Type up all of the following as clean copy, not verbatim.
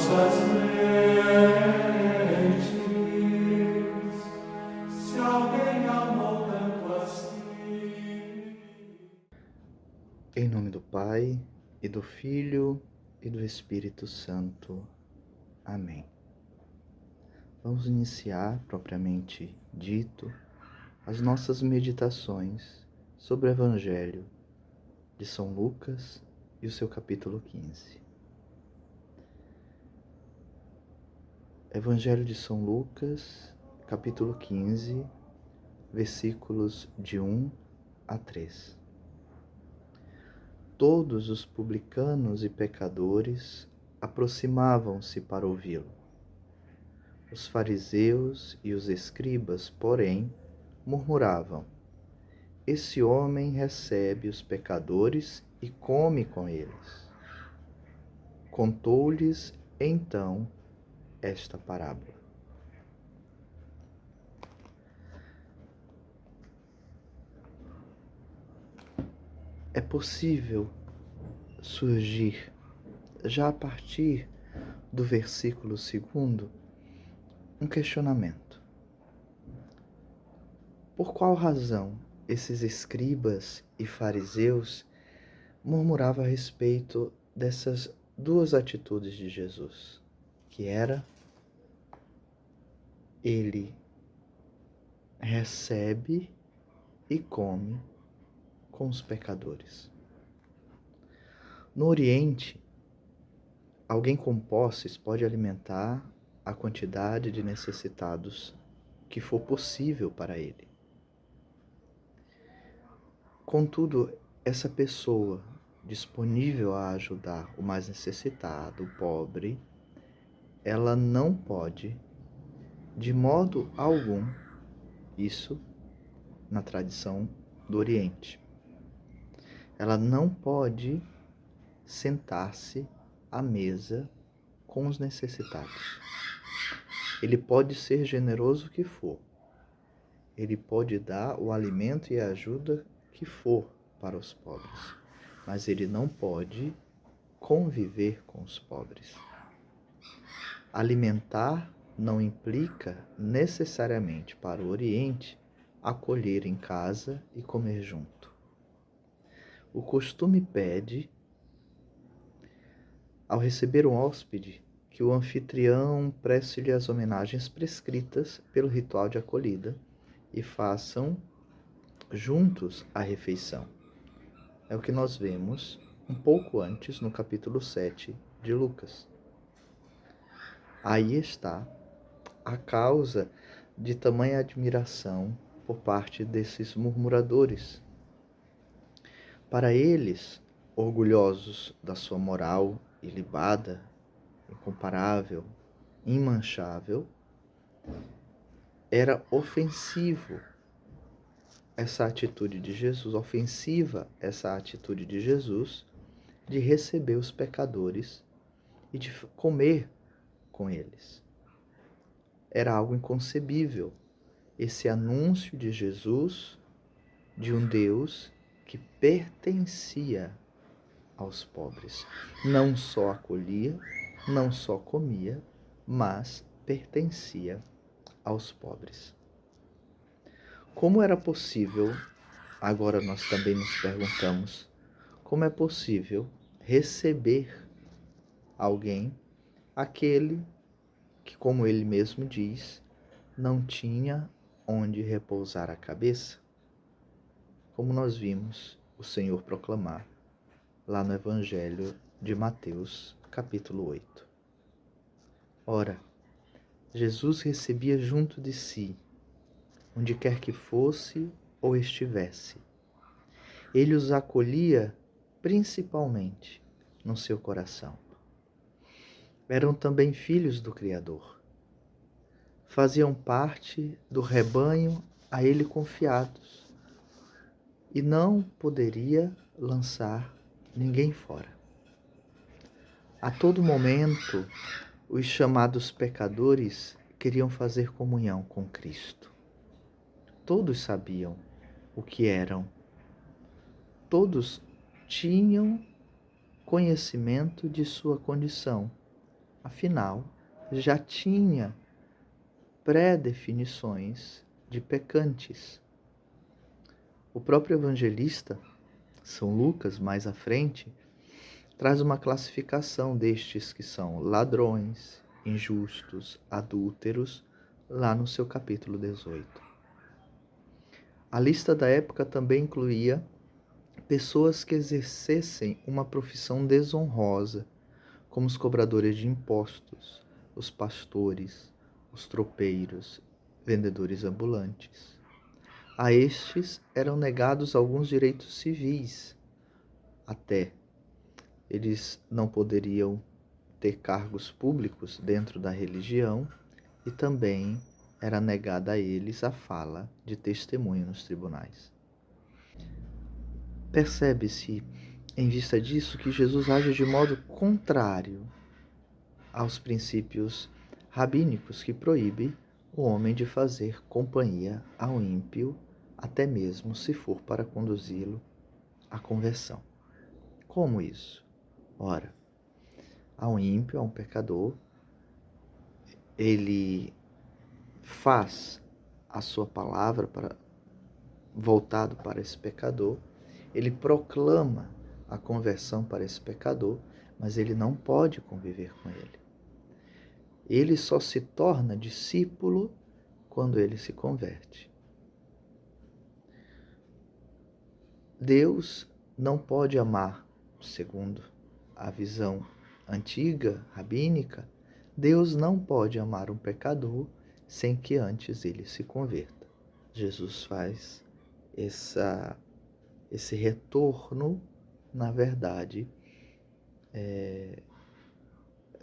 vossas leis. Se alguém amou tanto assim. Em nome do Pai, e do Filho, e do Espírito Santo. Amém. Vamos iniciar, propriamente dito, as nossas meditações sobre o Evangelho de São Lucas e o seu capítulo 15. Evangelho de São Lucas, capítulo 15, versículos de 1 a 3. Todos os publicanos e pecadores aproximavam-se para ouvi-lo. Os fariseus e os escribas, porém, murmuravam: esse homem recebe os pecadores e come com eles. Contou-lhes, então, esta parábola. É possível surgir, já a partir do versículo 2, um questionamento. Por qual razão esses escribas e fariseus murmuravam a respeito dessas duas atitudes de Jesus, que era: ele recebe e come com os pecadores. No Oriente, alguém com posses pode alimentar a quantidade de necessitados que for possível para ele. Contudo, essa pessoa disponível a ajudar o mais necessitado, o pobre, ela não pode, de modo algum, isso na tradição do Oriente, ela não pode sentar-se à mesa com os necessitados. Ele pode ser generoso o que for, ele pode dar o alimento e a ajuda que for para os pobres, mas ele não pode conviver com os pobres. Alimentar não implica necessariamente para o Oriente acolher em casa e comer junto. O costume pede, ao receber um hóspede, que o anfitrião preste-lhe as homenagens prescritas pelo ritual de acolhida e façam juntos a refeição. É o que nós vemos um pouco antes no capítulo 7 de Lucas. Aí está a causa de tamanha admiração por parte desses murmuradores. Para eles, orgulhosos da sua moral ilibada, incomparável, imanchável, era ofensivo essa atitude de Jesus, ofensiva essa atitude de Jesus de receber os pecadores e de comer com eles. Era algo inconcebível esse anúncio de Jesus, de um Deus que pertencia aos pobres. Não só acolhia, não só comia, mas pertencia aos pobres. Como era possível, agora nós também nos perguntamos, como é possível receber alguém, aquele que, como ele mesmo diz, não tinha onde repousar a cabeça? Como nós vimos o Senhor proclamar lá no Evangelho de Mateus, capítulo 8. Ora, Jesus recebia junto de si, onde quer que fosse ou estivesse. Ele os acolhia principalmente no seu coração. Eram também filhos do Criador. Faziam parte do rebanho a ele confiados e não poderia lançar ninguém fora. A todo momento, os chamados pecadores queriam fazer comunhão com Cristo. Todos sabiam o que eram. Todos tinham conhecimento de sua condição Afinal, já tinha pré-definições de pecantes. O próprio evangelista, São Lucas, mais à frente, traz uma classificação destes que são ladrões, injustos, adúlteros, lá no seu capítulo 18. A lista da época também incluía pessoas que exercessem uma profissão desonrosa, como os cobradores de impostos, os pastores, os tropeiros, vendedores ambulantes. A estes eram negados alguns direitos civis, até eles não poderiam ter cargos públicos dentro da religião e também era negada a eles a fala de testemunho nos tribunais. Percebe-se, em vista disso, que Jesus age de modo contrário aos princípios rabínicos que proíbe o homem de fazer companhia ao ímpio, até mesmo se for para conduzi-lo à conversão. Como isso? Ora, ao ímpio, a um pecador, ele faz a sua palavra voltado para esse pecador, ele proclama a conversão para esse pecador, mas ele não pode conviver com ele. Ele só se torna discípulo quando ele se converte. Deus não pode amar, segundo a visão antiga, rabínica, Deus não pode amar um pecador sem que antes ele se converta. Jesus faz esse retorno, na verdade,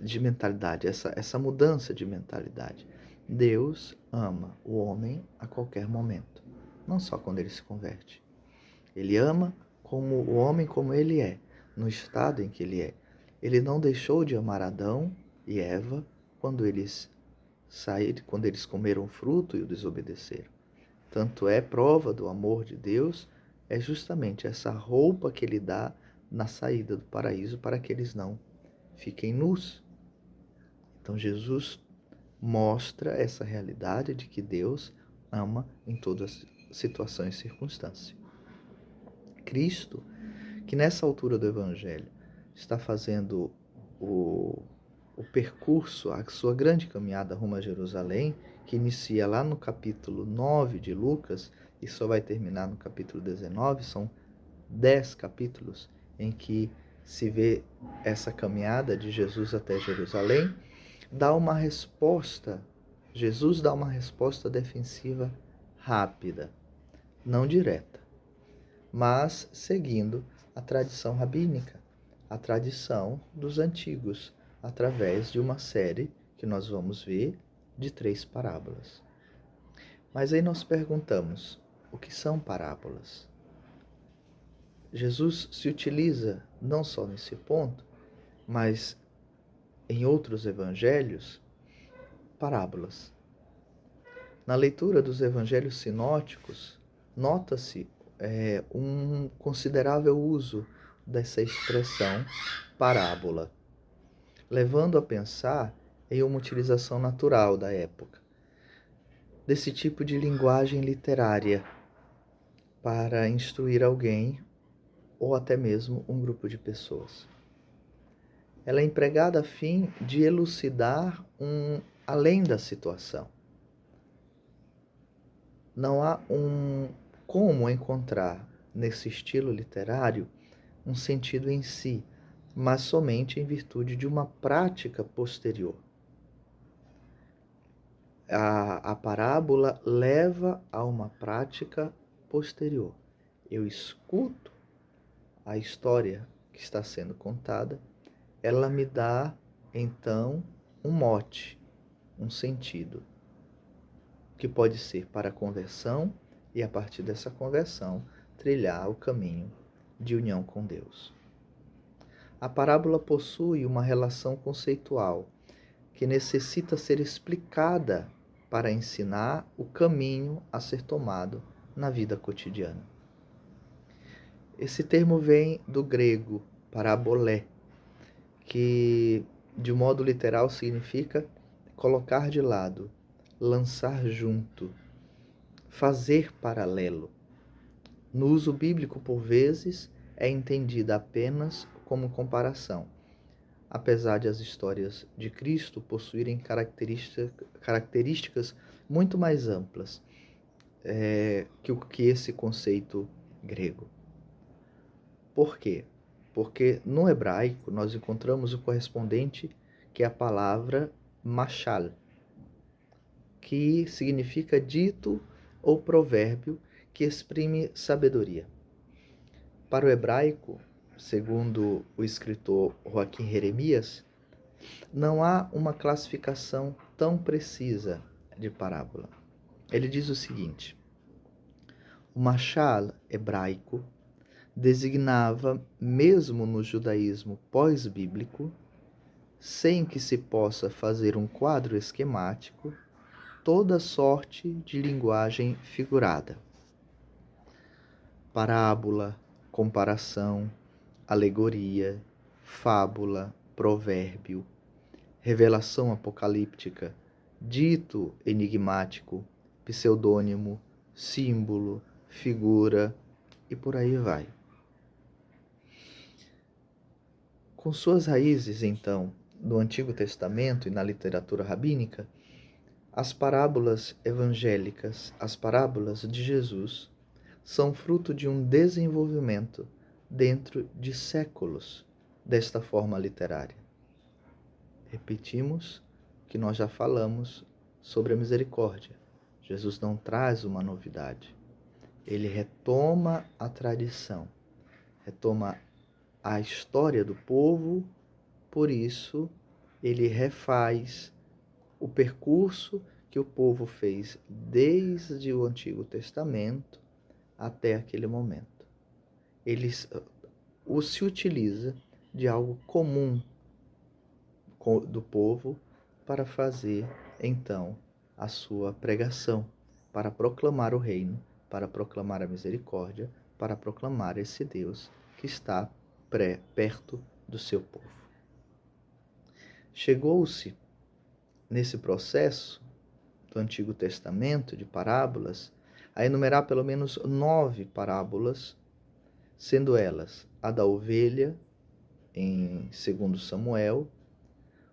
de mentalidade, essa mudança de mentalidade. Deus ama o homem a qualquer momento, não só quando ele se converte. Ele ama como o homem como ele é, no estado em que ele é. Ele não deixou de amar Adão e Eva quando eles comeram o fruto e o desobedeceram. Tanto é prova do amor de Deus, é justamente essa roupa que ele dá na saída do paraíso para que eles não fiquem nus. Então Jesus mostra essa realidade de que Deus ama em todas as situações e circunstâncias. Cristo, que nessa altura do Evangelho está fazendo o percurso, a sua grande caminhada rumo a Jerusalém, que inicia lá no capítulo 9 de Lucas e só vai terminar no capítulo 19, são 10 capítulos em que se vê essa caminhada de Jesus até Jerusalém, Jesus dá uma resposta defensiva rápida, não direta, mas seguindo a tradição rabínica, a tradição dos antigos, através de uma série que nós vamos ver de 3 parábolas. Mas aí nós perguntamos, o que são parábolas? Jesus se utiliza não só nesse ponto, mas em outros evangelhos, parábolas. Na leitura dos evangelhos sinóticos, nota-se um considerável uso dessa expressão parábola, levando a pensar em uma utilização natural da época, desse tipo de linguagem literária para instruir alguém ou até mesmo um grupo de pessoas. Ela é empregada a fim de elucidar além da situação. Não há como encontrar nesse estilo literário um sentido em si, mas somente em virtude de uma prática posterior. A parábola leva a uma prática posterior. Eu escuto a história que está sendo contada, ela me dá, então, um mote, um sentido, que pode ser para a conversão e, a partir dessa conversão, trilhar o caminho de união com Deus. A parábola possui uma relação conceitual que necessita ser explicada para ensinar o caminho a ser tomado na vida cotidiana. Esse termo vem do grego parabolé, que de modo literal, significa colocar de lado, lançar junto, fazer paralelo. No uso bíblico, por vezes, é entendida apenas como comparação, apesar de as histórias de Cristo possuírem características muito mais amplas que esse conceito grego. Por quê? Porque no hebraico nós encontramos o correspondente, que é a palavra mashal, que significa dito ou provérbio que exprime sabedoria. Para o hebraico, segundo o escritor Joaquim Jeremias, não há uma classificação tão precisa de parábola. Ele diz o seguinte: o mashal hebraico designava, mesmo no judaísmo pós-bíblico, sem que se possa fazer um quadro esquemático, toda sorte de linguagem figurada. Parábola, comparação, alegoria, fábula, provérbio, revelação apocalíptica, dito enigmático, pseudônimo, símbolo, figura e por aí vai. Com suas raízes, então, no Antigo Testamento e na literatura rabínica, as parábolas evangélicas, as parábolas de Jesus, são fruto de um desenvolvimento dentro de séculos desta forma literária. Repetimos que nós já falamos sobre a misericórdia. Jesus não traz uma novidade. Ele retoma a tradição, retoma a história do povo, por isso ele refaz o percurso que o povo fez desde o Antigo Testamento até aquele momento. Ele se utiliza de algo comum do povo para fazer, então, a sua pregação, para proclamar o reino, para proclamar a misericórdia, para proclamar esse Deus que está perto do seu povo. Chegou-se, nesse processo do Antigo Testamento de parábolas, a enumerar pelo menos 9 parábolas, sendo elas a da ovelha, em 2 Samuel,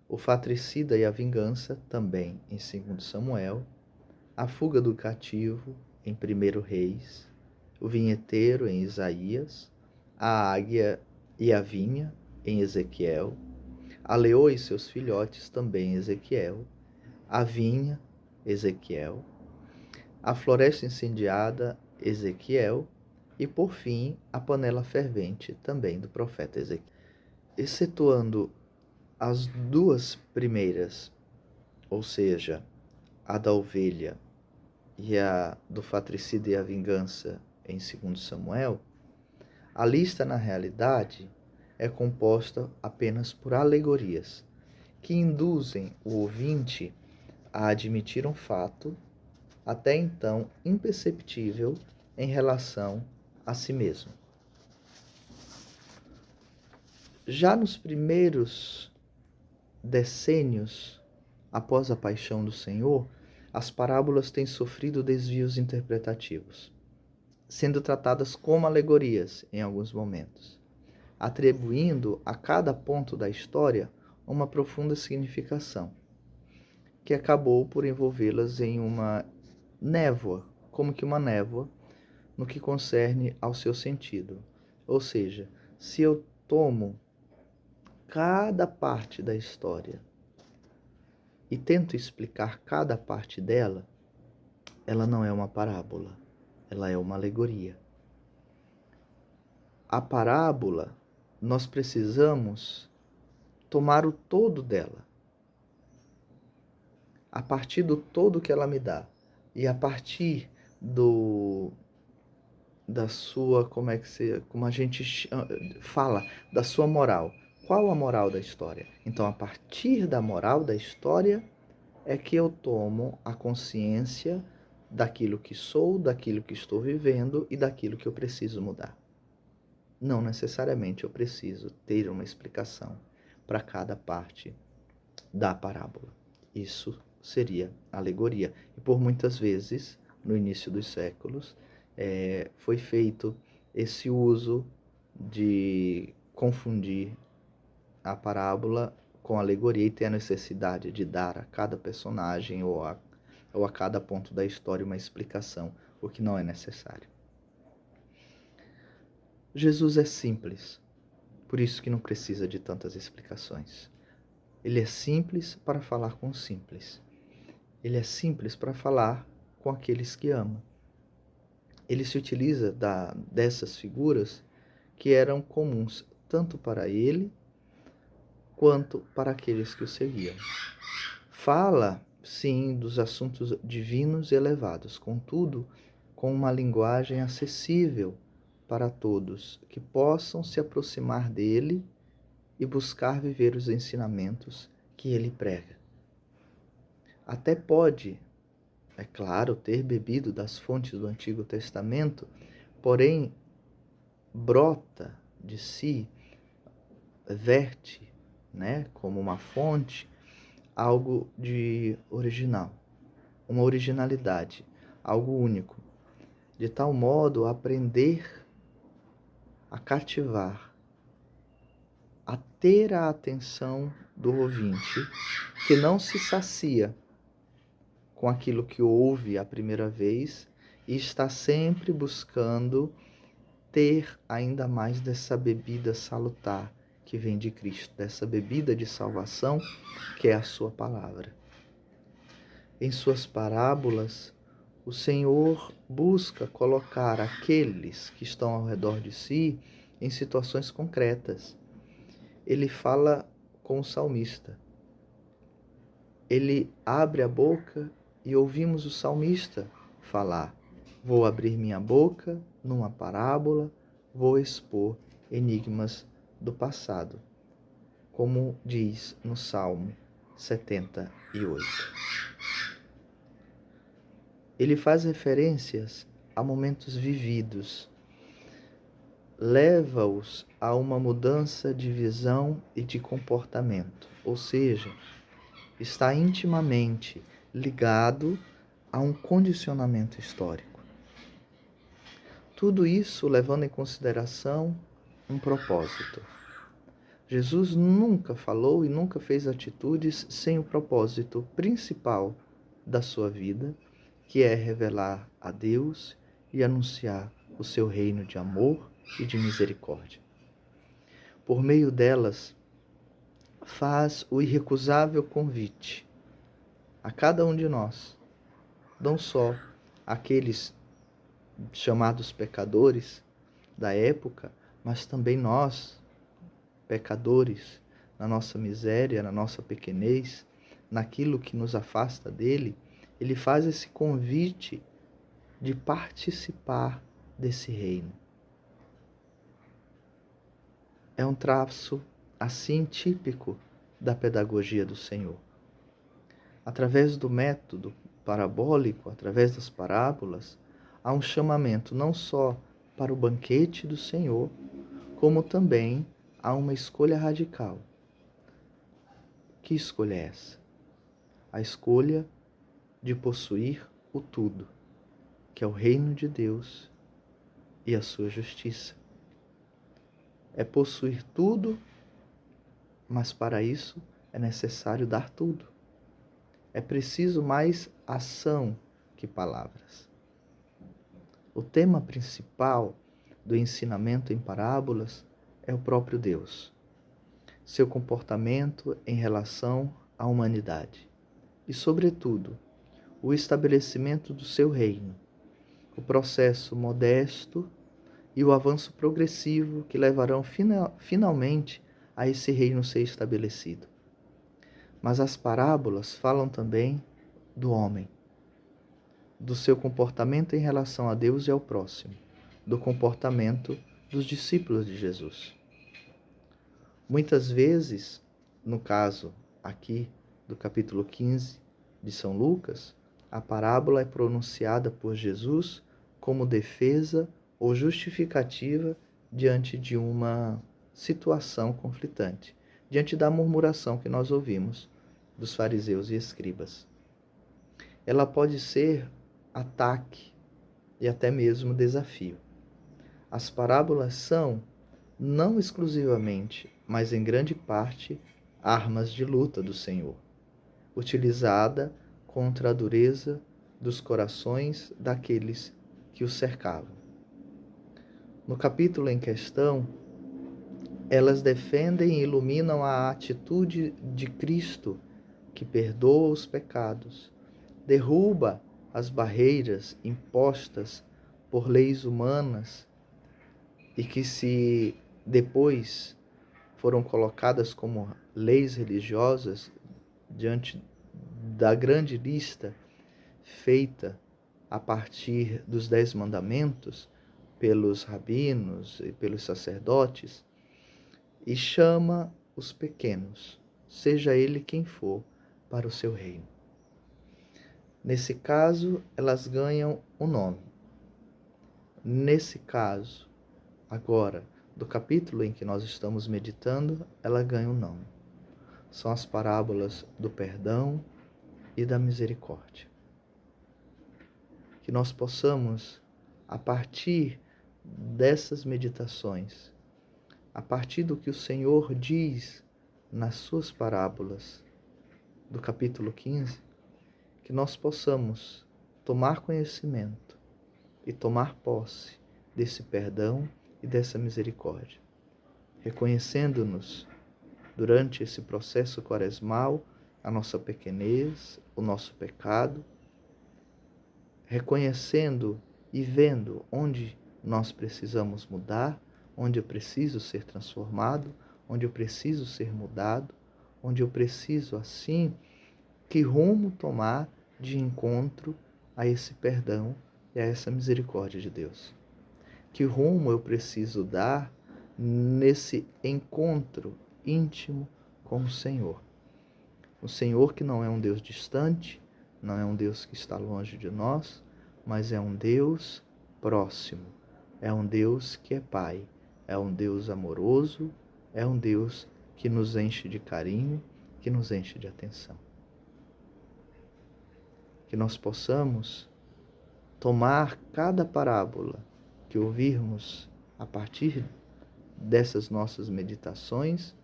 o fratricida e a vingança, também em 2 Samuel, a fuga do cativo, em 1 Reis, o vinheteiro, em Isaías, a águia e a vinha, em Ezequiel, a leoa e seus filhotes, também em Ezequiel, a vinha, Ezequiel, a floresta incendiada, Ezequiel, e por fim a panela fervente, também do profeta Ezequiel. Excetuando as 2 primeiras, ou seja, a da ovelha e a do fratricida e a vingança em 2 Samuel, a lista na realidade é composta apenas por alegorias, que induzem o ouvinte a admitir um fato até então imperceptível em relação a si mesmo. Já nos primeiros decênios após a paixão do Senhor, as parábolas têm sofrido desvios interpretativos, sendo tratadas como alegorias em alguns momentos, atribuindo a cada ponto da história uma profunda significação, que acabou por envolvê-las em uma névoa, como que uma névoa, no que concerne ao seu sentido. Ou seja, se eu tomo cada parte da história e tento explicar cada parte dela, ela não é uma parábola, ela é uma alegoria. A parábola, nós precisamos tomar o todo dela. A partir do todo que ela me dá e a partir da sua, como a gente fala, da sua moral. Qual a moral da história? Então, a partir da moral da história é que eu tomo a consciência daquilo que sou, daquilo que estou vivendo e daquilo que eu preciso mudar. Não necessariamente eu preciso ter uma explicação para cada parte da parábola. Isso seria alegoria. E por muitas vezes, no início dos séculos, foi feito esse uso de confundir a parábola com alegoria e ter a necessidade de dar a cada personagem ou a cada ponto da história uma explicação, o que não é necessário. Jesus é simples, por isso que não precisa de tantas explicações. Ele é simples para falar com os simples. Ele é simples para falar com aqueles que ama. Ele se utiliza dessas figuras que eram comuns tanto para ele quanto para aqueles que o seguiam. Fala, sim, dos assuntos divinos e elevados, contudo, com uma linguagem acessível para todos, que possam se aproximar dele e buscar viver os ensinamentos que ele prega. Até pode, é claro, ter bebido das fontes do Antigo Testamento, porém brota de si, verte, como uma fonte, algo de original, uma originalidade, algo único, de tal modo a aprender a cativar, a ter a atenção do ouvinte, que não se sacia com aquilo que ouve a primeira vez e está sempre buscando ter ainda mais dessa bebida salutar que vem de Cristo, dessa bebida de salvação que é a sua palavra. Em suas parábolas, o Senhor busca colocar aqueles que estão ao redor de si em situações concretas. Ele fala com o salmista. Ele abre a boca e ouvimos o salmista falar: vou abrir minha boca numa parábola, vou expor enigmas do passado, como diz no Salmo 78. Ele faz referências a momentos vividos, leva-os a uma mudança de visão e de comportamento, ou seja, está intimamente ligado a um condicionamento histórico. Tudo isso levando em consideração um propósito. Jesus nunca falou e nunca fez atitudes sem o propósito principal da sua vida, que é revelar a Deus e anunciar o seu reino de amor e de misericórdia. Por meio delas, faz o irrecusável convite a cada um de nós, não só aqueles chamados pecadores da época, mas também nós, pecadores, na nossa miséria, na nossa pequenez, naquilo que nos afasta dele. Ele faz esse convite de participar desse reino. É um traço, assim, típico da pedagogia do Senhor. Através do método parabólico, através das parábolas, há um chamamento não só para o banquete do Senhor, como também há uma escolha radical. Que escolha é essa? A escolha de possuir o tudo, que é o reino de Deus e a sua justiça. É possuir tudo, mas para isso é necessário dar tudo. É preciso mais ação que palavras. O tema principal do ensinamento em parábolas é o próprio Deus, seu comportamento em relação à humanidade e, sobretudo, o estabelecimento do seu reino, o processo modesto e o avanço progressivo que levarão finalmente a esse reino ser estabelecido. Mas as parábolas falam também do homem, do seu comportamento em relação a Deus e ao próximo, do comportamento dos discípulos de Jesus. Muitas vezes, no caso aqui do capítulo 15 de São Lucas, a parábola é pronunciada por Jesus como defesa ou justificativa diante de uma situação conflitante, diante da murmuração que nós ouvimos dos fariseus e escribas. Ela pode ser ataque e até mesmo desafio. As parábolas são, não exclusivamente, mas em grande parte, armas de luta do Senhor, utilizada contra a dureza dos corações daqueles que o cercavam. No capítulo em questão, elas defendem e iluminam a atitude de Cristo, que perdoa os pecados, derruba as barreiras impostas por leis humanas e que, se depois foram colocadas como leis religiosas diante da grande lista feita a partir dos 10 mandamentos pelos rabinos e pelos sacerdotes, e chama os pequenos, seja ele quem for, para o seu reino. Nesse caso, elas ganham um nome. Nesse caso, agora, do capítulo em que nós estamos meditando, ela ganha um nome. São as parábolas do perdão e da misericórdia. Que nós possamos, a partir dessas meditações, a partir do que o Senhor diz nas suas parábolas do capítulo 15, que nós possamos tomar conhecimento e tomar posse desse perdão e dessa misericórdia, reconhecendo-nos durante esse processo quaresmal a nossa pequenez, o nosso pecado, reconhecendo e vendo onde nós precisamos mudar, onde eu preciso ser transformado, onde eu preciso ser mudado, onde eu preciso, assim, que rumo tomar de encontro a esse perdão e a essa misericórdia de Deus. Que rumo eu preciso dar nesse encontro íntimo com o Senhor. O Senhor, que não é um Deus distante, não é um Deus que está longe de nós, mas é um Deus próximo, é um Deus que é Pai, é um Deus amoroso, é um Deus que nos enche de carinho, que nos enche de atenção. Que nós possamos tomar cada parábola que ouvirmos a partir dessas nossas meditações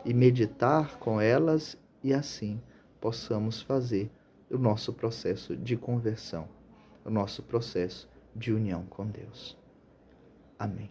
e meditar com elas, e assim possamos fazer o nosso processo de conversão, o nosso processo de união com Deus. Amém.